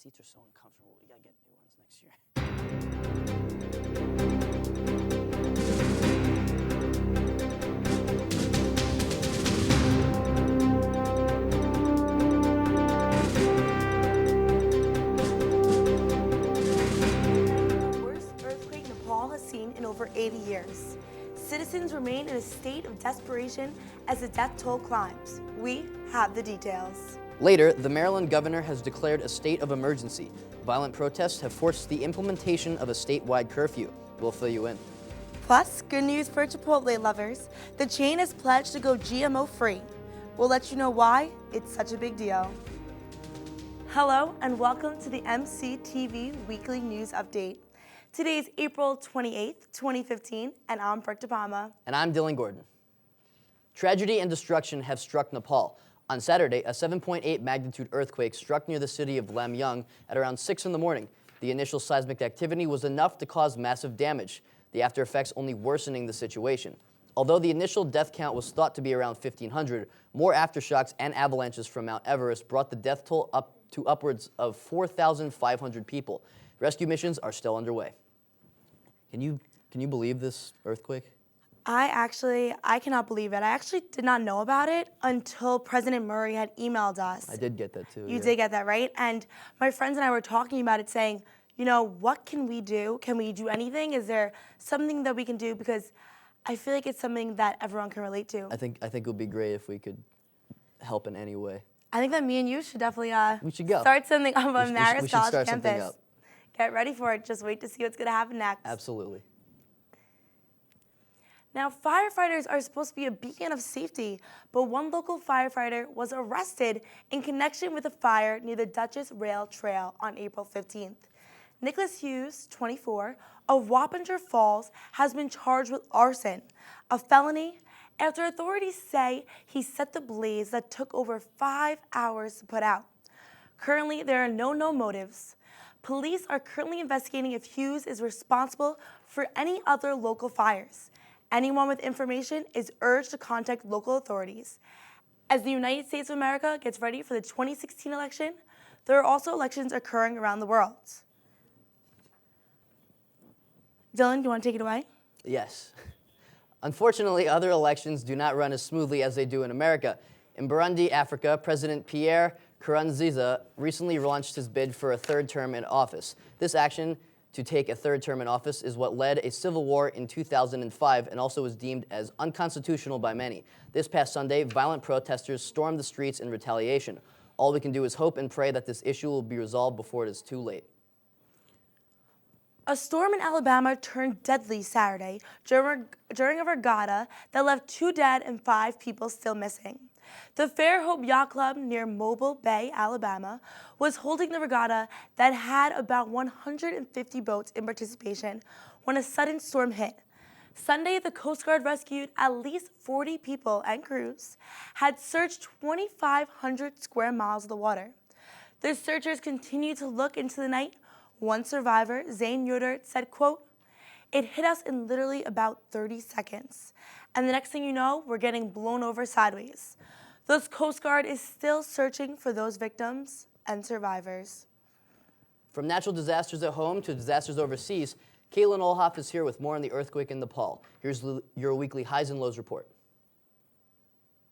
seats are so uncomfortable. We gotta get new ones next year. The worst earthquake Nepal has seen in over 80 years. Citizens remain in a state of desperation as the death toll climbs. We have the details. Later, the Maryland governor has declared a state of emergency. Violent protests have forced the implementation of a statewide curfew. We'll fill you in. Plus, good news for Chipotle lovers. The chain has pledged to go GMO-free. We'll let you know why it's such a big deal. Hello, and welcome to the MCTV Weekly News Update. Today is April 28th, 2015, and I'm Brooke DePalma. And I'm Dylan Gordon. Tragedy and destruction have struck Nepal. On Saturday, a 7.8 magnitude earthquake struck near the city of Lamyung at around 6 in the morning. The initial seismic activity was enough to cause massive damage, the after effects only worsening the situation. Although the initial death count was thought to be around 1,500, more aftershocks and avalanches from Mount Everest brought the death toll up to upwards of 4,500 people. Rescue missions are still underway. Can you believe this earthquake? I cannot believe it. I actually did not know about it until President Murray had emailed us. I did get that too. You did get that, right? And my friends and I were talking about it saying, you know, what can we do? Can we do anything? Is there something that we can do? Because I feel like it's something that everyone can relate to. I think it would be great if we could help in any way. I think that me and you should definitely we should go. Start something on we Marist should College start campus. something up. Get ready for it. Just wait to see what's going to happen next. Absolutely. Now, firefighters are supposed to be a beacon of safety, but one local firefighter was arrested in connection with a fire near the Duchess Rail Trail on April 15th. Nicholas Hughes, 24, of Wappinger Falls, has been charged with arson, a felony, after authorities say he set the blaze that took over 5 hours to put out. Currently, there are no known motives. Police are currently investigating if Hughes is responsible for any other local fires. Anyone with information is urged to contact local authorities. As the United States of America gets ready for the 2016 election, there are also elections occurring around the world. Dylan, do you want to take it away? Yes. Unfortunately, other elections do not run as smoothly as they do in America. In Burundi, Africa, President Pierre Nkurunziza recently launched his bid for a third term in office. This action to take a third term in office is what led a civil war in 2005 and also was deemed as unconstitutional by many. This past Sunday, violent protesters stormed the streets in retaliation. All we can do is hope and pray that this issue will be resolved before it is too late. A storm in Alabama turned deadly Saturday during a regatta that left 2 dead and 5 people still missing. The Fairhope Yacht Club near Mobile Bay, Alabama, was holding the regatta that had about 150 boats in participation when a sudden storm hit. Sunday, the Coast Guard rescued at least 40 people and crews, had searched 2,500 square miles of the water. The searchers continued to look into the night. One survivor, Zane Yoder, said, quote, "It hit us in literally about 30 seconds. And the next thing you know, we're getting blown over sideways." The Coast Guard is still searching for those victims and survivors. From natural disasters at home to disasters overseas, Caitlin Olhoff is here with more on the earthquake in Nepal. Here's your weekly highs and lows report.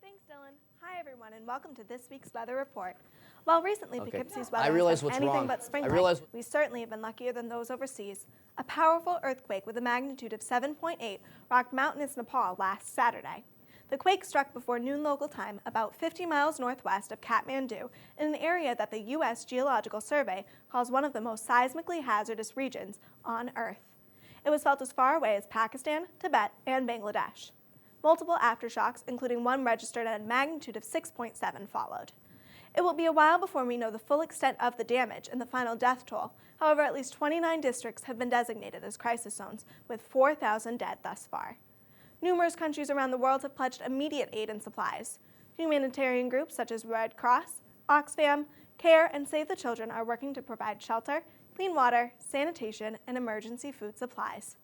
Thanks, Dylan. Hi, everyone, and welcome to this week's weather report. While recently Poughkeepsie's weather has been anything but spring-like, we certainly have been luckier than those overseas. A powerful earthquake with a magnitude of 7.8 rocked mountainous Nepal last Saturday. The quake struck before noon local time about 50 miles northwest of Kathmandu in an area that the U.S. Geological Survey calls one of the most seismically hazardous regions on Earth. It was felt as far away as Pakistan, Tibet, and Bangladesh. Multiple aftershocks, including one registered at a magnitude of 6.7, followed. It will be a while before we know the full extent of the damage and the final death toll. However, at least 29 districts have been designated as crisis zones, with 4,000 dead thus far. Numerous countries around the world have pledged immediate aid and supplies. Humanitarian groups such as Red Cross, Oxfam, CARE, and Save the Children are working to provide shelter, clean water, sanitation, and emergency food supplies.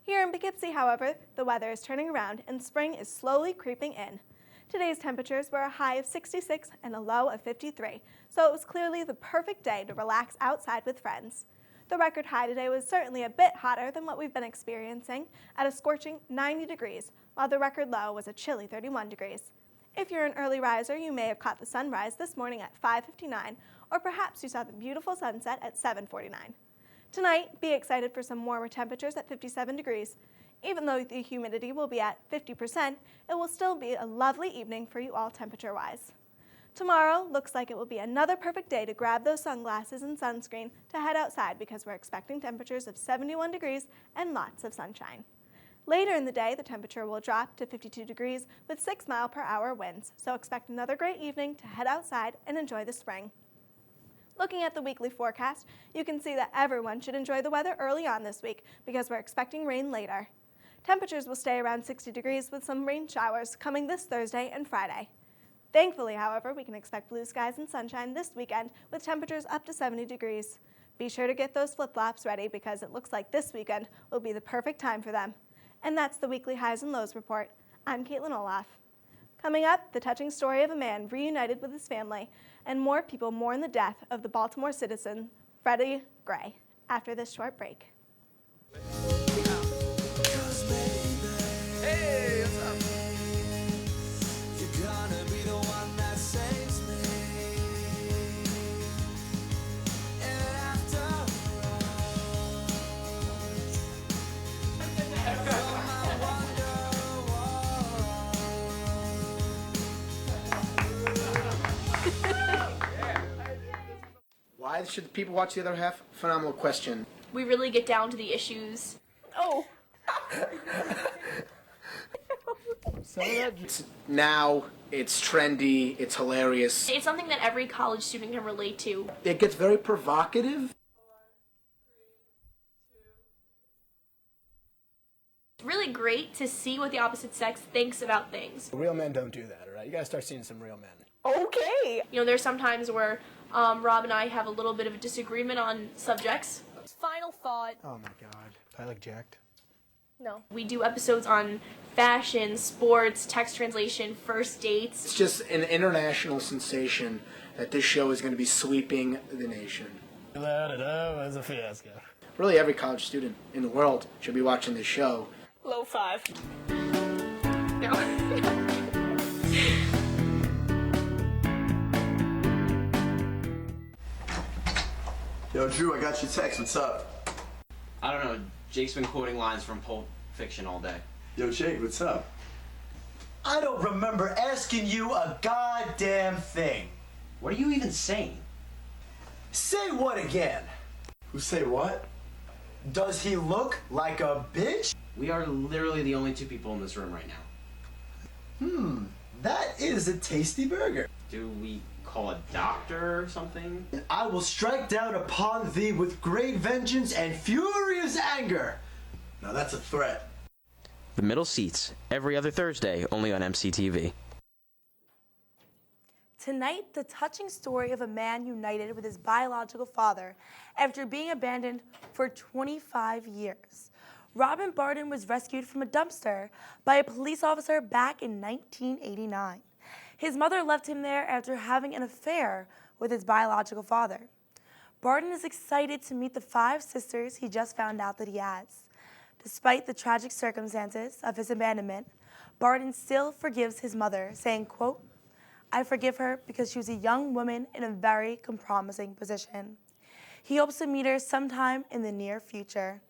Here in Poughkeepsie, however, the weather is turning around and spring is slowly creeping in. Today's temperatures were a high of 66 and a low of 53, so it was clearly the perfect day to relax outside with friends. The record high today was certainly a bit hotter than what we've been experiencing at a scorching 90 degrees, while the record low was a chilly 31 degrees. If you're an early riser, you may have caught the sunrise this morning at 5:59, or perhaps you saw the beautiful sunset at 7:49. Tonight, be excited for some warmer temperatures at 57 degrees. Even though the humidity will be at 50%, it will still be a lovely evening for you all temperature-wise. Tomorrow looks like it will be another perfect day to grab those sunglasses and sunscreen to head outside because we're expecting temperatures of 71 degrees and lots of sunshine. Later in the day, the temperature will drop to 52 degrees with 6-mile-per-hour winds, so expect another great evening to head outside and enjoy the spring. Looking at the weekly forecast, you can see that everyone should enjoy the weather early on this week because we're expecting rain later. Temperatures will stay around 60 degrees with some rain showers coming this Thursday and Friday. Thankfully, however, we can expect blue skies and sunshine this weekend with temperatures up to 70 degrees. Be sure to get those flip-flops ready because it looks like this weekend will be the perfect time for them. And that's the weekly highs and lows report. I'm Caitlin Olaf. Coming up, the touching story of a man reunited with his family, and more people mourn the death of the Baltimore citizen, Freddie Gray, after this short break. Hey, what's up? You're gonna be the one that saves me. And after Why should people watch the other half? Phenomenal question. We really get down to the issues. Oh. Now it's trendy, it's hilarious. It's something that every college student can relate to. It gets very provocative. It's really great to see what the opposite sex thinks about things. Real men don't do that, all right? You gotta start seeing some real men. Okay. You know, there's some times where Rob and I have a little bit of a disagreement on subjects. Final thought. Oh my god. I look jacked. No. We do episodes on fashion, sports, text translation, first dates. It's just an international sensation that this show is going to be sweeping the nation. It's a fiasco. Really, every college student in the world should be watching this show. Low five. No. Yo, Drew, I got your text. What's up? I don't know. Jake's been quoting lines from Pulp Fiction all day. Yo, Jake, what's up? I don't remember asking you a goddamn thing. What are you even saying? Say what again? Who say what? Does he look like a bitch? We are literally the only two people in this room right now. That is a tasty burger. Do we call a doctor or something? I will strike down upon thee with great vengeance and furious anger. Now that's a threat. The Middle Seats, every other Thursday, only on MCTV. Tonight, the touching story of a man united with his biological father after being abandoned for 25 years. Robin Barden was rescued from a dumpster by a police officer back in 1989. His mother left him there after having an affair with his biological father. Barden is excited to meet the 5 sisters he just found out that he has. Despite the tragic circumstances of his abandonment, Barden still forgives his mother, saying, quote, "I forgive her because she was a young woman in a very compromising position." He hopes to meet her sometime in the near future.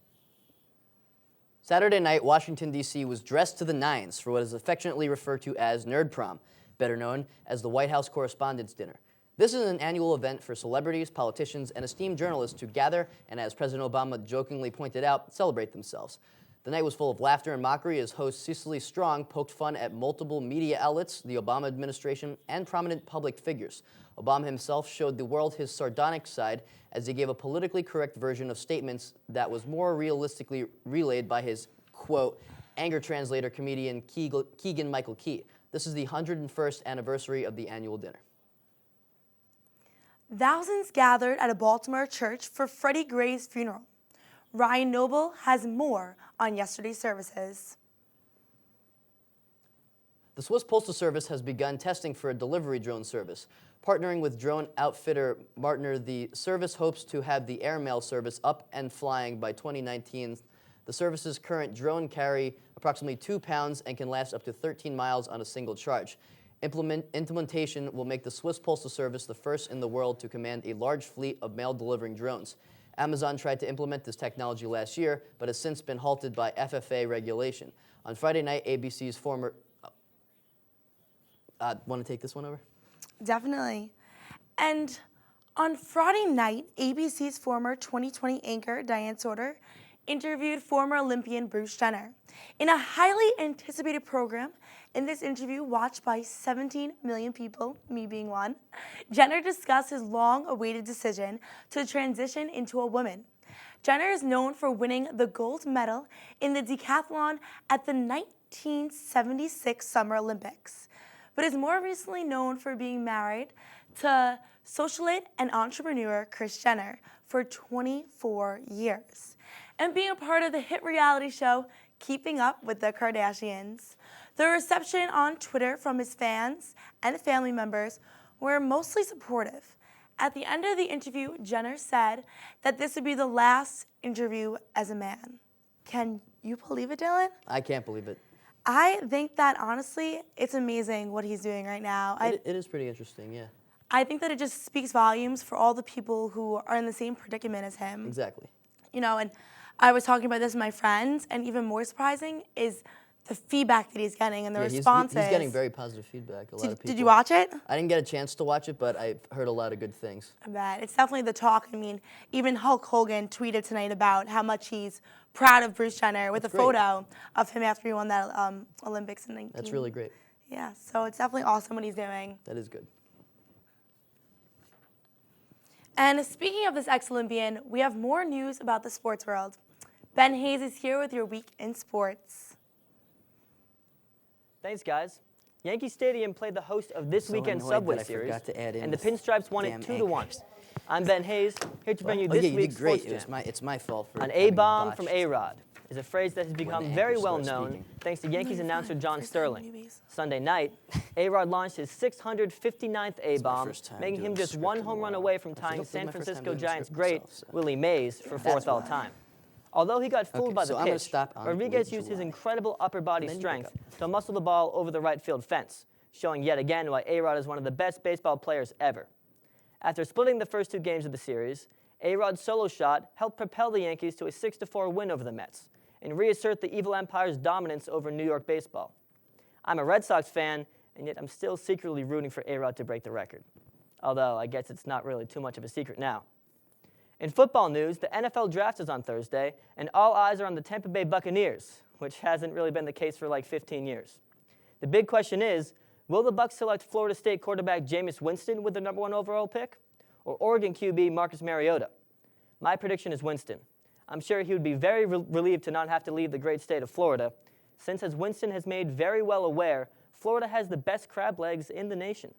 Saturday night, Washington, D.C. was dressed to the nines for what is affectionately referred to as Nerd Prom, better known as the White House Correspondents' Dinner. This is an annual event for celebrities, politicians, and esteemed journalists to gather and, as President Obama jokingly pointed out, celebrate themselves. The night was full of laughter and mockery as host Cecily Strong poked fun at multiple media outlets, the Obama administration, and prominent public figures. Obama himself showed the world his sardonic side as he gave a politically correct version of statements that was more realistically relayed by his, quote, anger translator comedian Keegan-Michael Key. This is the 101st anniversary of the annual dinner. Thousands gathered at a Baltimore church for Freddie Gray's funeral. Ryan Noble has more on yesterday's services. The The Swiss Postal Service has begun testing for a delivery drone service. Partnering with drone outfitter Martner, the service hopes to have the airmail service up and flying by 2019. The service's current drone carry approximately 2 pounds and can last up to 13 miles on a single charge. Implementation will make the Swiss Postal Service the first in the world to command a large fleet of mail-delivering drones. Amazon tried to implement this technology last year, but has since been halted by FFA regulation. On Friday night, ABC's former... want to take this one over? Definitely. And on Friday night, ABC's former 2020 anchor, Diane Sawyer, interviewed former Olympian Bruce Jenner. In a highly anticipated program, in this interview watched by 17 million people, me being one, Jenner discussed his long-awaited decision to transition into a woman. Jenner is known for winning the gold medal in the decathlon at the 1976 Summer Olympics, but is more recently known for being married to socialite and entrepreneur Kris Jenner for 24 years, and being a part of the hit reality show Keeping Up with the Kardashians. The reception on Twitter from his fans and family members were mostly supportive. At the end of the interview, Jenner said that this would be the last interview as a man. Can you believe it, Dylan? I can't believe it. I think that, honestly, it's amazing what he's doing right now. It is pretty interesting, yeah. I think that it just speaks volumes for all the people who are in the same predicament as him. Exactly. You know, and I was talking about this with my friends, and even more surprising is the feedback that he's getting and the responses. He's getting very positive feedback. A lot of people. Did you watch it? I didn't get a chance to watch it, but I've heard a lot of good things. I bet. It's definitely the talk. I mean, even Hulk Hogan tweeted tonight about how much he's proud of Bruce Jenner with a photo of him after he won that Olympics in 19. That's really great. Yeah, so it's definitely awesome what he's doing. That is good. And speaking of this ex-Olympian, we have more news about the sports world. Ben Hayes is here with your Week in Sports. Thanks, guys. Yankee Stadium played the host of this weekend's Subway Series, and the Pinstripes won it 2-1. I'm Ben Hayes, here to bring you this week's sports jam. It's my fault for An A-bomb from A-Rod is a phrase that has become very well known thanks to Yankees announcer John Sterling. Sunday night, A-Rod launched his 659th A-bomb, making him just one home run away from tying San Francisco Giants great Willie Mays for fourth all-time. Although he got fooled by the pitch, Rodriguez used his incredible upper body strength to muscle the ball over the right field fence, showing yet again why A-Rod is one of the best baseball players ever. After splitting the first 2 games of the series, A-Rod's solo shot helped propel the Yankees to a 6-4 win over the Mets and reassert the Evil Empire's dominance over New York baseball. I'm a Red Sox fan, and yet I'm still secretly rooting for A-Rod to break the record. Although I guess it's not really too much of a secret now. In football news, the NFL draft is on Thursday, and all eyes are on the Tampa Bay Buccaneers, which hasn't really been the case for like 15 years. The big question is, will the Bucs select Florida State quarterback Jameis Winston with the #1 overall pick, or Oregon QB Marcus Mariota? My prediction is Winston. I'm sure he would be very relieved to not have to leave the great state of Florida, since as Winston has made very well aware, Florida has the best crab legs in the nation.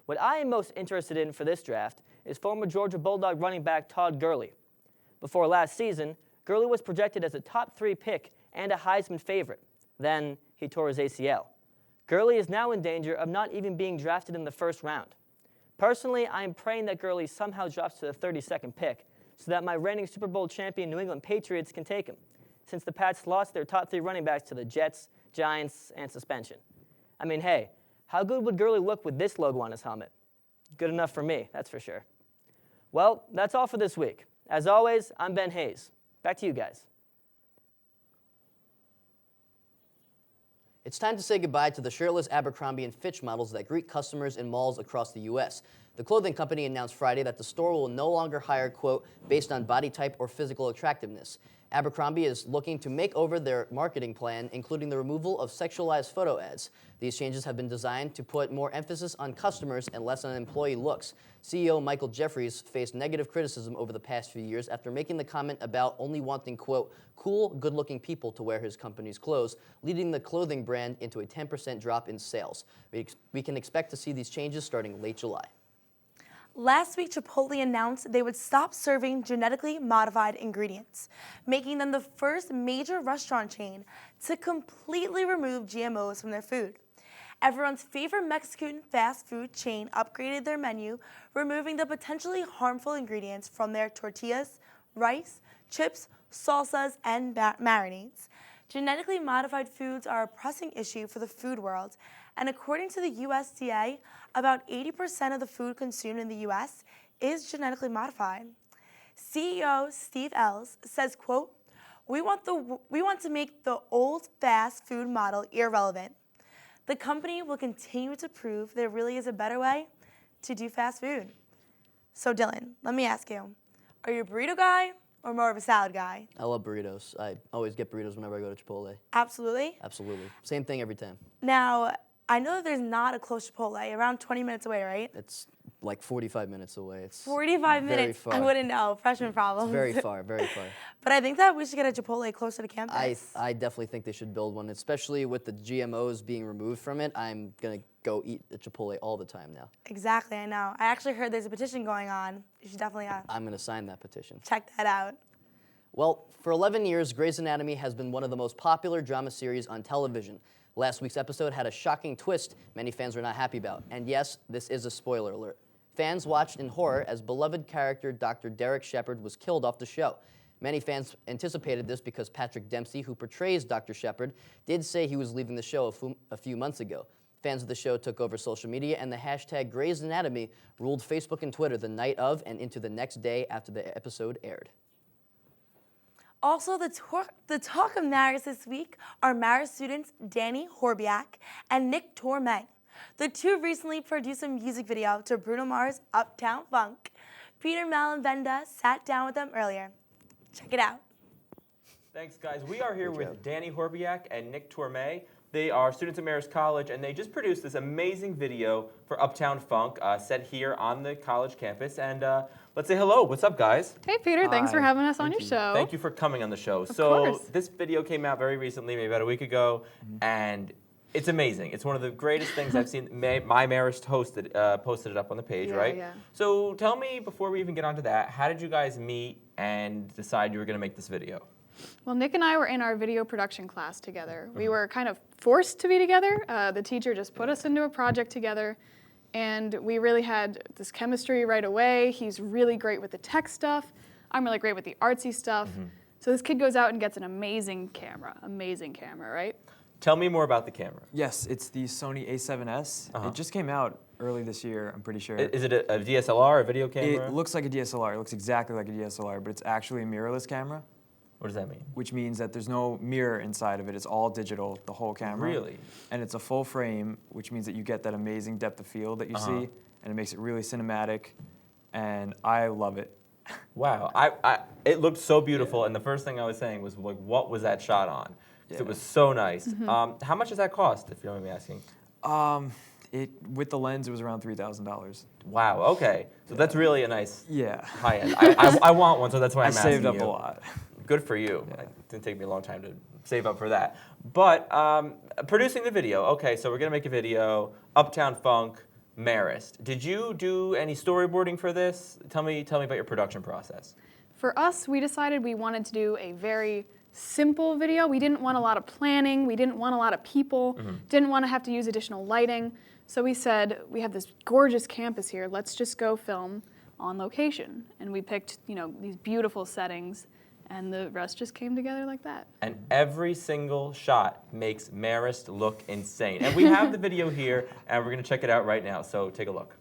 What I am most interested in for this draft is former Georgia Bulldog running back Todd Gurley. Before last season, Gurley was projected as a top 3 pick and a Heisman favorite. Then he tore his ACL. Gurley is now in danger of not even being drafted in the first round. Personally, I am praying that Gurley somehow drops to the 32nd pick so that my reigning Super Bowl champion New England Patriots can take him, since the Pats lost their top 3 running backs to the Jets, Giants, and suspension. I mean, hey, how good would Gurley look with this logo on his helmet? Good enough for me, that's for sure. Well, that's all for this week. As always, I'm Ben Hayes. Back to you guys. It's time to say goodbye to the shirtless Abercrombie & Fitch models that greet customers in malls across the U.S. The clothing company announced Friday that the store will no longer hire, quote, based on body type or physical attractiveness. Abercrombie is looking to make over their marketing plan, including the removal of sexualized photo ads. These changes have been designed to put more emphasis on customers and less on employee looks. CEO Michael Jeffries faced negative criticism over the past few years after making the comment about only wanting, quote, cool, good-looking people to wear his company's clothes, leading the clothing brand into a 10% drop in sales. We can expect to see these changes starting late July. Last week, Chipotle announced they would stop serving genetically modified ingredients, making them the first major restaurant chain to completely remove GMOs from their food. Everyone's favorite Mexican fast food chain upgraded their menu, removing the potentially harmful ingredients from their tortillas, rice, chips, salsas, and marinades. Genetically modified foods are a pressing issue for the food world, and according to the USDA, about 80% of the food consumed in the U.S. is genetically modified. CEO Steve Ells says, quote, we want to make the old fast food model irrelevant. The company will continue to prove there really is a better way to do fast food. So Dylan, let me ask you, are you a burrito guy or more of a salad guy? I love burritos. I always get burritos whenever I go to Chipotle. Absolutely? Absolutely. Same thing every time. Now, I know that there's not a close Chipotle, around 20 minutes away, right? It's like 45 minutes away. It's 45 minutes? Far. I wouldn't know. Freshman problems. It's very far, very far. But I think that we should get a Chipotle closer to campus. I definitely think they should build one, especially with the GMOs being removed from it. I'm going to go eat at Chipotle all the time now. Exactly, I know. I actually heard there's a petition going on. You should definitely I'm going to sign that petition. Check that out. Well, for 11 years, Grey's Anatomy has been one of the most popular drama series on television. Last week's episode had a shocking twist many fans were not happy about. And yes, this is a spoiler alert. Fans watched in horror as beloved character Dr. Derek Shepherd was killed off the show. Many fans anticipated this because Patrick Dempsey, who portrays Dr. Shepherd, did say he was leaving the show a few months ago. Fans of the show took over social media, and the hashtag Grey's Anatomy ruled Facebook and Twitter the night of and into the next day after the episode aired. Also, the talk of Marist this week are Marist students Danny Horbiak and Nick Tormey. The two recently produced a music video to Bruno Mars' Uptown Funk. Peter Malenvenda sat down with them earlier. Check it out. Thanks, guys. We are here with Danny Horbiak and Nick Tormey. They are students at Marist College, and they just produced this amazing video for Uptown Funk set here on the college campus. And let's say hello. What's up, guys? Hey, Peter. Thanks for having us on your show. Thank you for coming on the show. Of so course. This video came out very recently, maybe about a week ago, and it's amazing. It's one of the greatest things I've seen. My Marist posted it up on the page, right? Yeah. So tell me, before we even get onto that, how did you guys meet and decide you were going to make this video? Well, Nick and I were in our video production class together. We were kind of forced to be together. The teacher just put us into a project together, and we really had this chemistry right away. He's really great with the tech stuff. I'm really great with the artsy stuff. So this kid goes out and gets an amazing camera, right? Tell me more about the camera. Yes, it's the Sony A7S. It just came out early this year, I'm pretty sure. Is it a DSLR, a video camera? It looks like a DSLR. It looks exactly like a DSLR, but it's actually a mirrorless camera. What does that mean? Which means that there's no mirror inside of it. It's all digital, the whole camera. Really? And it's a full frame, which means that you get that amazing depth of field that you see, and it makes it really cinematic, and I love it. Wow, it looked so beautiful, and the first thing I was saying was, like, what was that shot on? Yeah. It was so nice. How much does that cost, if you don't mind me asking? With the lens, it was around $3,000. Wow, okay. So that's really a nice high end. I want one, so that's why I'm asking you. I saved up a lot. Good for you. Yeah. It didn't take me a long time to save up for that. But producing the video, okay, so we're gonna make a video, Uptown Funk, Marist. Did you do any storyboarding for this? Tell me about your production process. For us, we decided we wanted to do a very simple video. We didn't want a lot of planning. We didn't want a lot of people. Didn't want to have to use additional lighting. So we said, we have this gorgeous campus here. Let's just go film on location. And we picked, these beautiful settings, and the rest just came together like that. And every single shot makes Marist look insane. And we have the video here, and we're going to check it out right now. So take a look.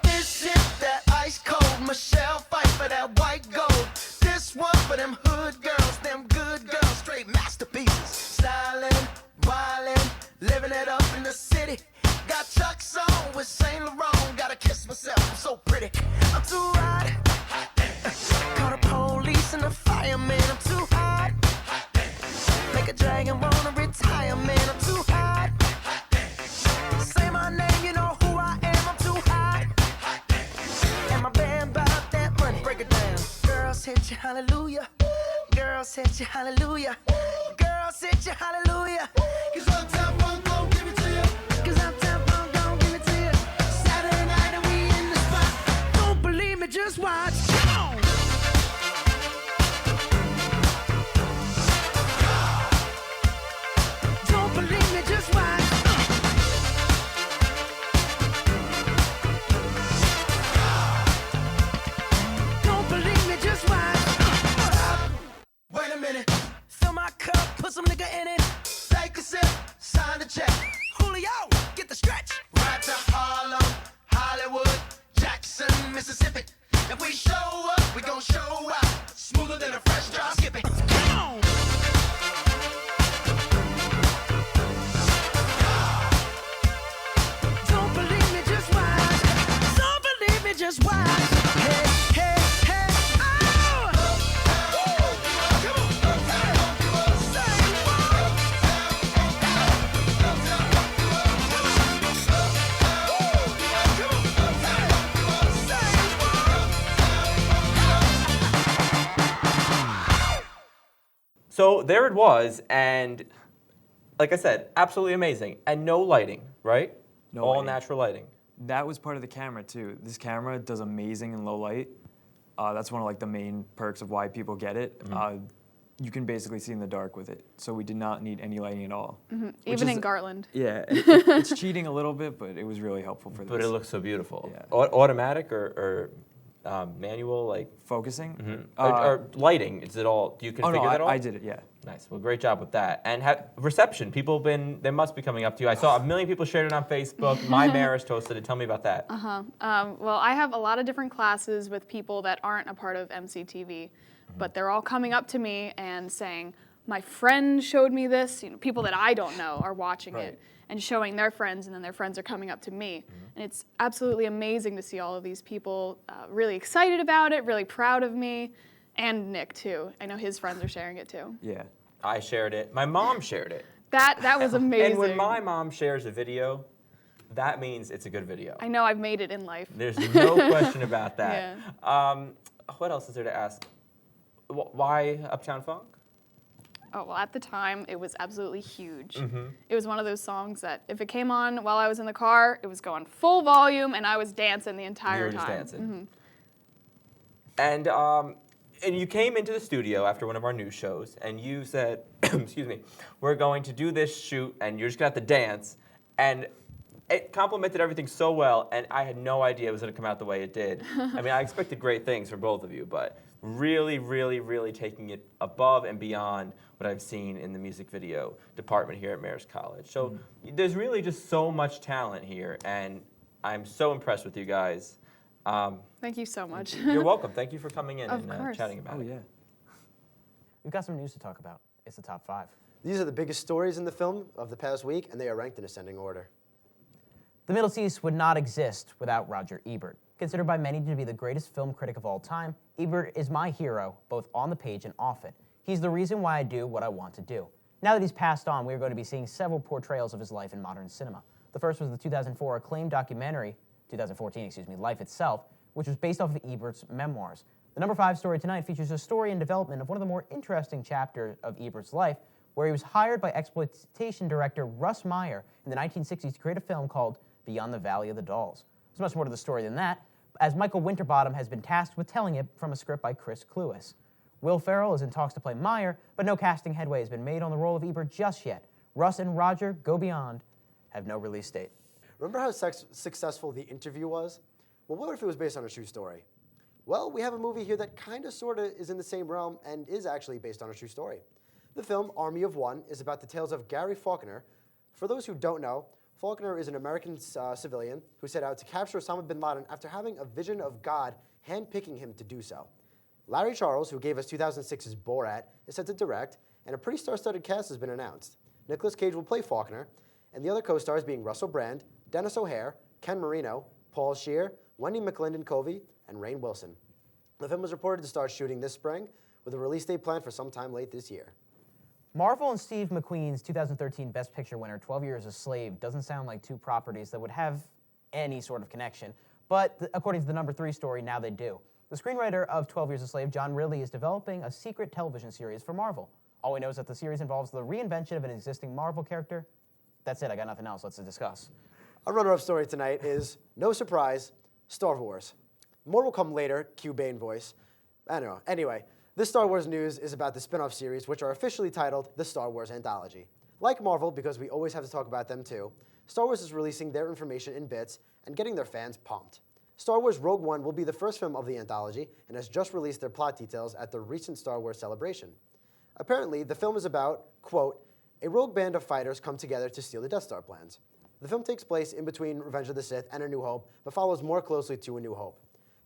This is that ice cold Michelle fight for that white gold. This one for them hood girls, them good girls, straight masterpieces. Stylin', wildin', living it up in the city. Got Chuck's on with Saint Laurent. Gotta kiss myself, I'm so pretty. I'm too hot. Call the police and the fireman. I'm too hot. Make a dragon wanna retire, man. I'm too hot. Say my name, you know who I am. I'm too hot. And my band about that money. Break it down. Girls hit you, hallelujah. Girls hit you, hallelujah. Girls hit you, hallelujah. 'Cause Uptown Funk gon' give it to you. 'Cause Uptown Funk gon' give it to you. Saturday night and we in the spot. Don't believe me, just watch. Come on. put some nigga in it. Take a sip, sign the check. Julio, get the stretch. Right to Harlem, Hollywood, Jackson, Mississippi. If we show up, we gon' show out. Smoother than a fresh drop. Skip it. Come on. Don't believe me, just watch. Don't believe me, just watch. Hey, hey, hey, oh! So there it was, and like I said, absolutely amazing. And no lighting, right? No All lighting. natural lighting. That was part of the camera too. This camera does amazing in low light. That's one of like the main perks of why people get it. You can basically see in the dark with it. So we did not need any lighting at all. Even in Gartland. Yeah, it's cheating a little bit, but it was really helpful for this. But it looks so beautiful. Yeah. Automatic or manual, like focusing? Or lighting? Is it all? Do you configure that all? I did it. Yeah. Nice. Well, great job with that. And reception. People they must be coming up to you. I saw 1 million people shared it on Facebook. My Marist hosted it. Tell me about that. Well, I have a lot of different classes with people that aren't a part of MCTV, but they're all coming up to me and saying, my friend showed me this. You know, people that I don't know are watching it and showing their friends, and then their friends are coming up to me. And it's absolutely amazing to see all of these people really excited about it, really proud of me, and Nick too. I know his friends are sharing it too. Yeah. I shared it. My mom shared it. That was amazing. And when my mom shares a video, that means it's a good video. I know I've made it in life. There's no question about that. Yeah. What else is there to ask? Why Uptown Funk? Oh, well, at the time, it was absolutely huge. It was one of those songs that if it came on while I was in the car, it was going full volume, and I was dancing the entire time. You were just dancing. And you came into the studio after one of our news shows, and you said, excuse me, we're going to do this shoot, and you're just going to have to dance. And it complimented everything so well, and I had no idea it was going to come out the way it did. I mean, I expected great things from both of you, but really, really, really taking it above and beyond what I've seen in the music video department here at Marist College. So there's really just so much talent here, and I'm so impressed with you guys. Thank you so much. You're welcome. Thank you for coming in Of and course. chatting about it. Yeah. We've got some news to talk about. It's the top 5. These are the biggest stories in the film of the past week, and they are ranked in ascending order. The Middle East would not exist without Roger Ebert. Considered by many to be the greatest film critic of all time, Ebert is my hero, both on the page and off it. He's the reason why I do what I want to do. Now that he's passed on, we are going to be seeing several portrayals of his life in modern cinema. The first was the 2004 acclaimed documentary, 2014, excuse me, Life Itself, which was based off of Ebert's memoirs. The number 5 story tonight features a story and development of one of the more interesting chapters of Ebert's life, where he was hired by exploitation director Russ Meyer in the 1960s to create a film called Beyond the Valley of the Dolls. There's much more to the story than that, as Michael Winterbottom has been tasked with telling it from a script by Chris Cluess. Will Ferrell is in talks to play Meyer, but no casting headway has been made on the role of Ebert just yet. Russ and Roger Go Beyond have no release date. Remember how successful The Interview was? Well, what if it was based on a true story? Well, we have a movie here that kind of, sort of is in the same realm and is actually based on a true story. The film, Army of One, is about the tales of Gary Faulkner. For those who don't know, Faulkner is an American civilian who set out to capture Osama bin Laden after having a vision of God handpicking him to do so. Larry Charles, who gave us 2006's Borat, is set to direct, and a pretty star-studded cast has been announced. Nicolas Cage will play Faulkner, and the other co-stars being Russell Brand, Dennis O'Hare, Ken Marino, Paul Scheer, Wendy McClendon-Covey, and Rainn Wilson. The film was reported to start shooting this spring, with a release date planned for sometime late this year. Marvel and Steve McQueen's 2013 Best Picture winner, 12 Years a Slave, doesn't sound like two properties that would have any sort of connection, but according to the number 3 story, now they do. The screenwriter of 12 Years a Slave, John Ridley, is developing a secret television series for Marvel. All we know is that the series involves the reinvention of an existing Marvel character. That's it, I got nothing else, let's discuss. Our runner-up story tonight is, no surprise, Star Wars. More will come later, cue Bane voice. I don't know. Anyway, this Star Wars news is about the spin-off series, which are officially titled the Star Wars Anthology. Like Marvel, because we always have to talk about them too, Star Wars is releasing their information in bits and getting their fans pumped. Star Wars Rogue One will be the first film of the anthology and has just released their plot details at the recent Star Wars celebration. Apparently, the film is about, quote, a rogue band of fighters come together to steal the Death Star plans. The film takes place in between Revenge of the Sith and A New Hope, but follows more closely to A New Hope.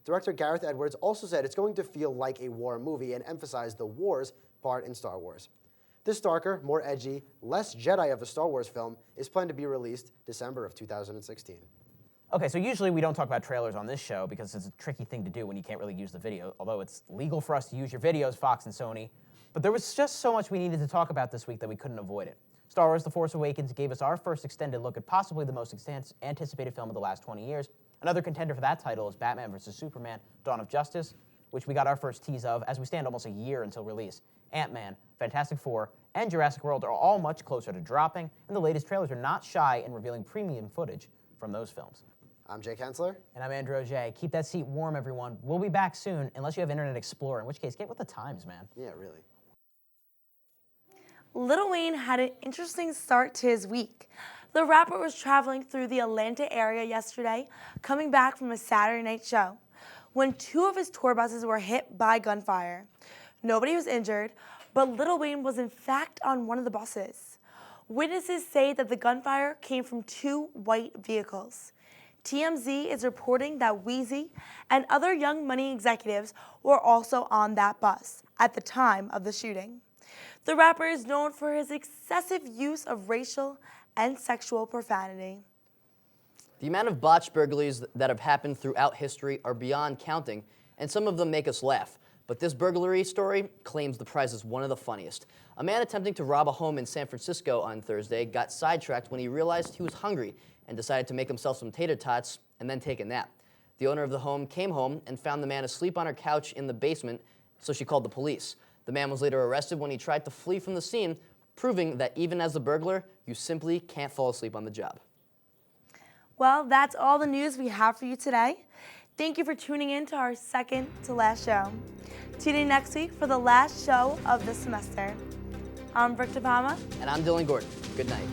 Director Gareth Edwards also said it's going to feel like a war movie and emphasize the wars part in Star Wars. This darker, more edgy, less Jedi of a Star Wars film is planned to be released December of 2016. Okay, so usually we don't talk about trailers on this show because it's a tricky thing to do when you can't really use the video, although it's legal for us to use your videos, Fox and Sony. But there was just so much we needed to talk about this week that we couldn't avoid it. Star Wars The Force Awakens gave us our first extended look at possibly the most anticipated film of the last 20 years. Another contender for that title is Batman vs. Superman, Dawn of Justice, which we got our first tease of as we stand almost a year until release. Ant-Man, Fantastic Four, and Jurassic World are all much closer to dropping, and the latest trailers are not shy in revealing premium footage from those films. I'm Jay Kensler. And I'm Andrew Ojay. Keep that seat warm, everyone. We'll be back soon, unless you have Internet Explorer, in which case, get with the times, man. Yeah, really. Lil Wayne had an interesting start to his week. The rapper was traveling through the Atlanta area yesterday, coming back from a Saturday night show, when two of his tour buses were hit by gunfire. Nobody was injured, but Lil Wayne was in fact on one of the buses. Witnesses say that the gunfire came from two white vehicles. TMZ is reporting that Weezy and other Young Money executives were also on that bus at the time of the shooting. The rapper is known for his excessive use of racial and sexual profanity. The amount of botched burglaries that have happened throughout history are beyond counting, and some of them make us laugh. But this burglary story claims the prize as one of the funniest. A man attempting to rob a home in San Francisco on Thursday got sidetracked when he realized he was hungry and decided to make himself some tater tots and then take a nap. The owner of the home came home and found the man asleep on her couch in the basement, so she called the police. The man was later arrested when he tried to flee from the scene, proving that even as a burglar, you simply can't fall asleep on the job. Well, that's all the news we have for you today. Thank you for tuning in to our second to last show. Tune in next week for the last show of the semester. I'm Rick DePalma. And I'm Dylan Gordon. Good night.